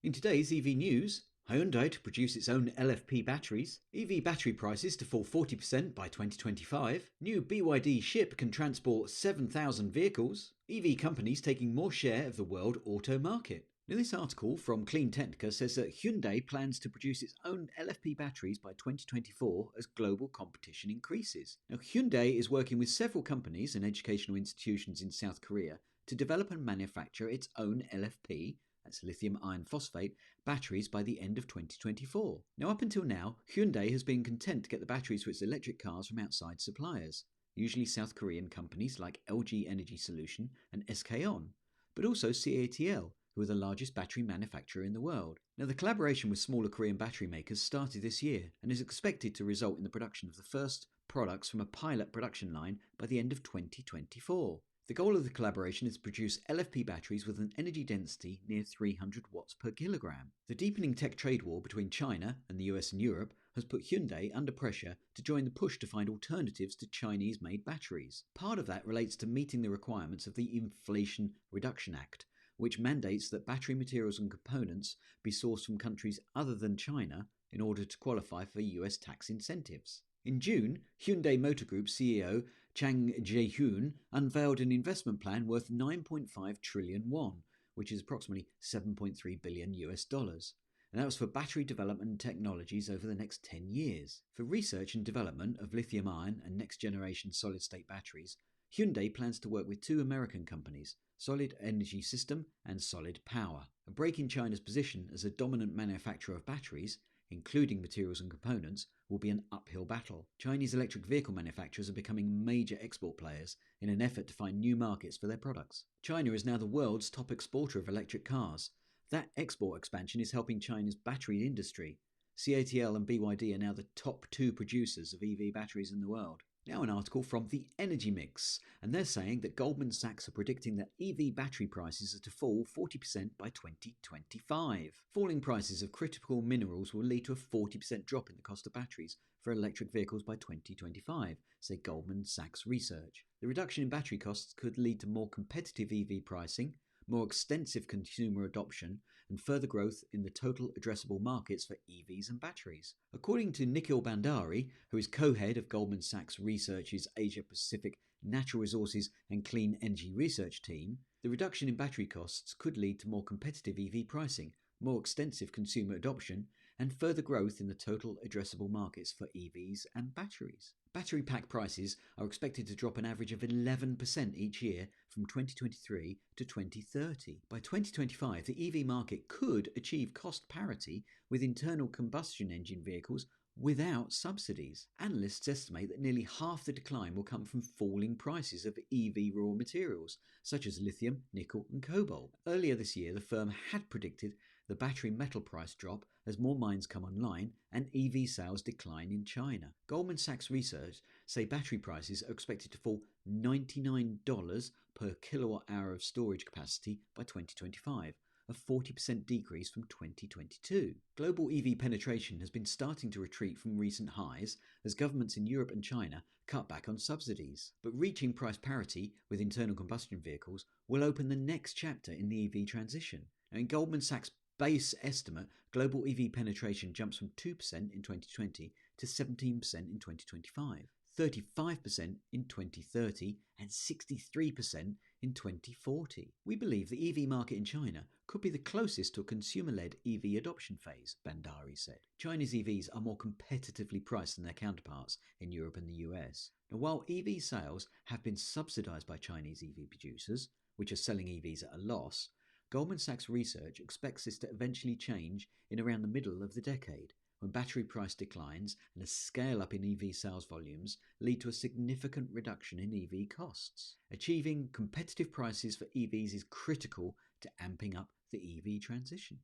In today's EV news, Hyundai to produce its own LFP batteries, EV battery prices to fall 40% by 2025, new BYD ship can transport 7,000 vehicles, EV companies taking more share of the world auto market. Now, this article from Clean Technica says that Hyundai plans to produce its own LFP batteries by 2024 as global competition increases. Now, Hyundai is working with several companies and educational institutions in South Korea to develop and manufacture its own LFP, that's lithium iron phosphate, batteries by the end of 2024. Now, up until now, Hyundai has been content to get the batteries for its electric cars from outside suppliers, usually South Korean companies like LG Energy Solution and SK On, but also CATL, who are the largest battery manufacturer in the world. Now, the collaboration with smaller Korean battery makers started this year and is expected to result in the production of the first products from a pilot production line by the end of 2024. The goal of the collaboration is to produce LFP batteries with an energy density near 300 watts per kilogram. The deepening tech trade war between China and the US and Europe has put Hyundai under pressure to join the push to find alternatives to Chinese-made batteries. Part of that relates to meeting the requirements of the Inflation Reduction Act, which mandates that battery materials and components be sourced from countries other than China in order to qualify for US tax incentives. In June, Hyundai Motor Group CEO Chang Jae-hoon unveiled an investment plan worth 9.5 trillion won, which is approximately 7.3 billion US dollars. And that was for battery development technologies over the next 10 years. For research and development of lithium ion and next-generation solid-state batteries, Hyundai plans to work with two American companies, Solid Energy System and Solid Power. A break in China's position as a dominant manufacturer of batteries, including materials and components, will be an uphill battle. Chinese electric vehicle manufacturers are becoming major export players in an effort to find new markets for their products. China is now the world's top exporter of electric cars. That export expansion is helping China's battery industry. CATL and BYD are now the top two producers of EV batteries in the world. Now an article from The Energy Mix, and they're saying that Goldman Sachs are predicting that EV battery prices are to fall 40% by 2025. Falling prices of critical minerals will lead to a 40% drop in the cost of batteries for electric vehicles by 2025, say Goldman Sachs Research. The reduction in battery costs could lead to more competitive EV pricing, more extensive consumer adoption, and further growth in the total addressable markets for EVs and batteries. According to Nikhil Bhandari, who is co-head of Goldman Sachs Research's Asia-Pacific Natural Resources and Clean Energy Research team, the reduction in battery costs could lead to more competitive EV pricing, more extensive consumer adoption, and further growth in the total addressable markets for EVs and batteries. Battery pack prices are expected to drop an average of 11% each year from 2023 to 2030. By 2025, the EV market could achieve cost parity with internal combustion engine vehicles without subsidies. Analysts estimate that nearly half the decline will come from falling prices of EV raw materials, such as lithium, nickel and cobalt. Earlier this year, the firm had predicted the battery metal price drop as more mines come online and EV sales decline in China. Goldman Sachs Research say battery prices are expected to fall $99 per kilowatt hour of storage capacity by 2025. A 40% decrease from 2022. Global EV penetration has been starting to retreat from recent highs as governments in Europe and China cut back on subsidies. But reaching price parity with internal combustion vehicles will open the next chapter in the EV transition. In Goldman Sachs' base estimate, global EV penetration jumps from 2% in 2020 to 17% in 2025. 35% in 2030 and 63% in 2040. We believe the EV market in China could be the closest to a consumer-led EV adoption phase, Bhandari said. Chinese EVs are more competitively priced than their counterparts in Europe and the US. Now, while EV sales have been subsidized by Chinese EV producers, which are selling EVs at a loss, Goldman Sachs Research expects this to eventually change in around the middle of the decade, when battery price declines and a scale-up in EV sales volumes lead to a significant reduction in EV costs. Achieving competitive prices for EVs is critical to amping up the EV transition.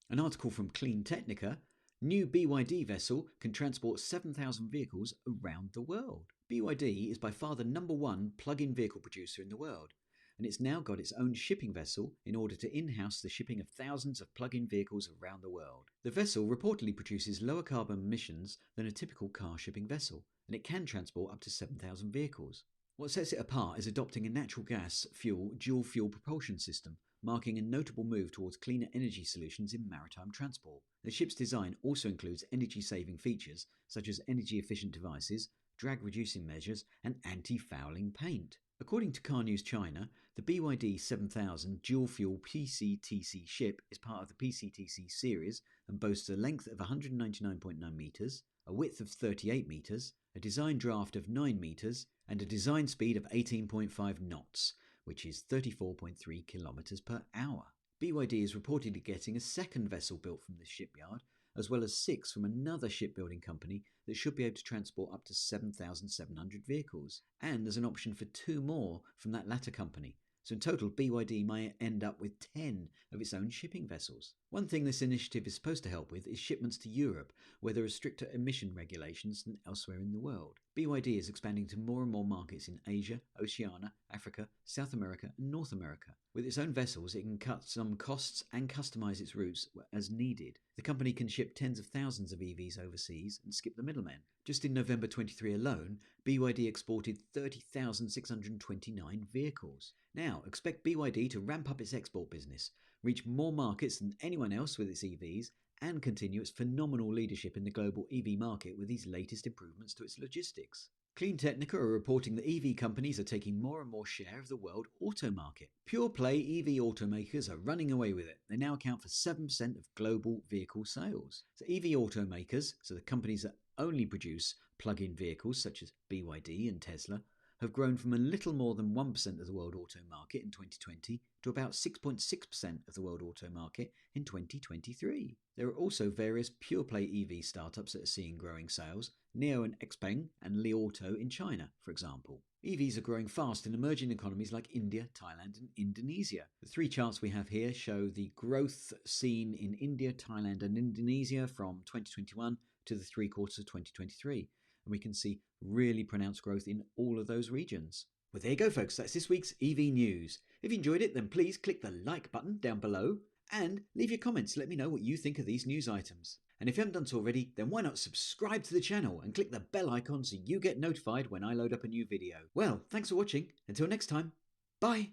An article from Clean Technica, new BYD vessel can transport 7,000 vehicles around the world. BYD is by far the #1 plug-in vehicle producer in the world, and it's now got its own shipping vessel in order to in-house the shipping of thousands of plug-in vehicles around the world. The vessel reportedly produces lower carbon emissions than a typical car shipping vessel, and it can transport up to 7,000 vehicles. What sets it apart is adopting a natural gas fuel dual-fuel propulsion system, marking a notable move towards cleaner energy solutions in maritime transport. The ship's design also includes energy-saving features such as energy-efficient devices, drag-reducing measures, and anti-fouling paint. According to Car News China, the BYD 7000 dual-fuel PCTC ship is part of the PCTC series and boasts a length of 199.9 metres, a width of 38 metres, a design draft of 9 metres, and a design speed of 18.5 knots, which is 34.3 kilometres per hour. BYD is reportedly getting a second vessel built from this shipyard, as well as 6 from another shipbuilding company that should be able to transport up to 7,700 vehicles. And there's an option for 2 more from that latter company. So in total, BYD might end up with 10 of its own shipping vessels. One thing this initiative is supposed to help with is shipments to Europe, where there are stricter emission regulations than elsewhere in the world. BYD is expanding to more and more markets in Asia, Oceania, Africa, South America, and North America. With its own vessels, it can cut some costs and customize its routes as needed. The company can ship tens of thousands of EVs overseas and skip the middlemen. Just in November 23 alone, BYD exported 30,629 vehicles. Now, expect BYD to ramp up its export business, reach more markets than anyone else with its EVs, and continue its phenomenal leadership in the global EV market with these latest improvements to its logistics. Clean Technica are reporting that EV companies are taking more and more share of the world auto market. Pure-play EV automakers are running away with it. They now account for 7% of global vehicle sales. So EV automakers, so the companies that only produce plug-in vehicles such as BYD and Tesla, have grown from a little more than 1% of the world auto market in 2020 to about 6.6% of the world auto market in 2023. There are also various pure-play EV startups that are seeing growing sales, Neo and Xpeng and Li Auto in China, for example. EVs are growing fast in emerging economies like India, Thailand and Indonesia. The 3 charts we have here show the growth seen in India, Thailand and Indonesia from 2021 to the 3 quarters of 2023. And we can see really pronounced growth in all of those regions. Well, there you go, folks. That's this week's EV news. If you enjoyed it, then please click the like button down below and leave your comments to let me know what you think of these news items. And if you haven't done so already, then why not subscribe to the channel and click the bell icon so you get notified when I load up a new video. Well, thanks for watching. Until next time, bye.